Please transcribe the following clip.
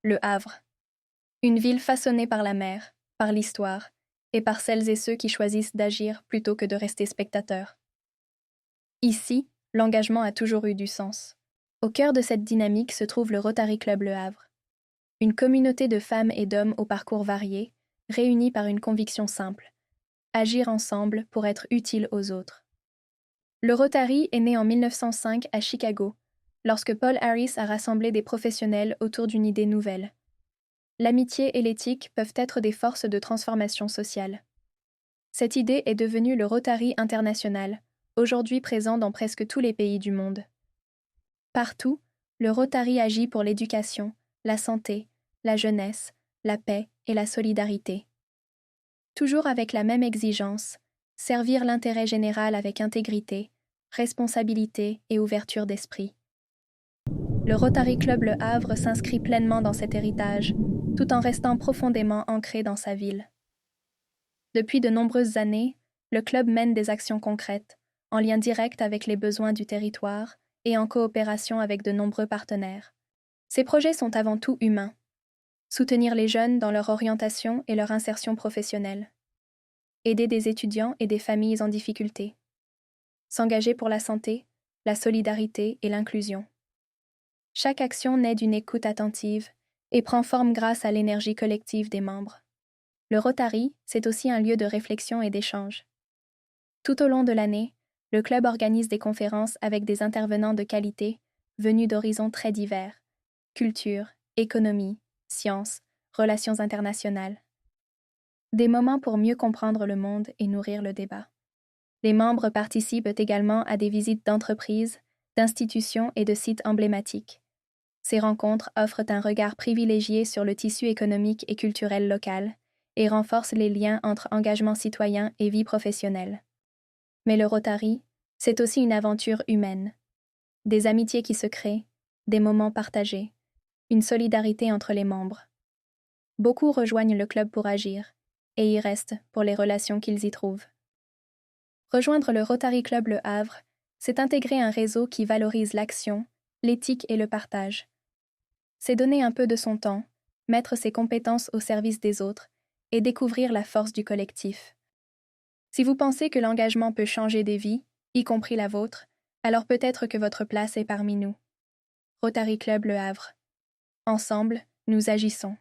Le Havre. Une ville façonnée par la mer, par l'histoire, et par celles et ceux qui choisissent d'agir plutôt que de rester spectateurs. Ici, l'engagement a toujours eu du sens. Au cœur de cette dynamique se trouve le Rotary Club Le Havre. Une communauté de femmes et d'hommes aux parcours variés, réunis par une conviction simple: agir ensemble pour être utile aux autres. Le Rotary est né en 1905 à Chicago, lorsque Paul Harris a rassemblé des professionnels autour d'une idée nouvelle. L'amitié et l'éthique peuvent être des forces de transformation sociale. Cette idée est devenue le Rotary International, aujourd'hui présent dans presque tous les pays du monde. Partout, le Rotary agit pour l'éducation, la santé, la jeunesse, la paix et la solidarité. Toujours avec la même exigence, servir l'intérêt général avec intégrité, responsabilité et ouverture d'esprit. Le Rotary Club Le Havre s'inscrit pleinement dans cet héritage, tout en restant profondément ancré dans sa ville. Depuis de nombreuses années, le club mène des actions concrètes, en lien direct avec les besoins du territoire et en coopération avec de nombreux partenaires. Ces projets sont avant tout humains. Soutenir les jeunes dans leur orientation et leur insertion professionnelle. Aider des étudiants et des familles en difficulté. S'engager pour la santé, la solidarité et l'inclusion. Chaque action naît d'une écoute attentive et prend forme grâce à l'énergie collective des membres. Le Rotary, c'est aussi un lieu de réflexion et d'échange. Tout au long de l'année, le club organise des conférences avec des intervenants de qualité venus d'horizons très divers: culture, économie, sciences, relations internationales. Des moments pour mieux comprendre le monde et nourrir le débat. Les membres participent également à des visites d'entreprises, d'institutions et de sites emblématiques. Ces rencontres offrent un regard privilégié sur le tissu économique et culturel local et renforcent les liens entre engagement citoyen et vie professionnelle. Mais le Rotary, c'est aussi une aventure humaine. Des amitiés qui se créent, des moments partagés, une solidarité entre les membres. Beaucoup rejoignent le club pour agir, et y restent pour les relations qu'ils y trouvent. Rejoindre le Rotary Club Le Havre, c'est intégrer un réseau qui valorise l'action, l'éthique et le partage. C'est donner un peu de son temps, mettre ses compétences au service des autres et découvrir la force du collectif. Si vous pensez que l'engagement peut changer des vies, y compris la vôtre, alors peut-être que votre place est parmi nous. Rotary Club Le Havre. Ensemble, nous agissons.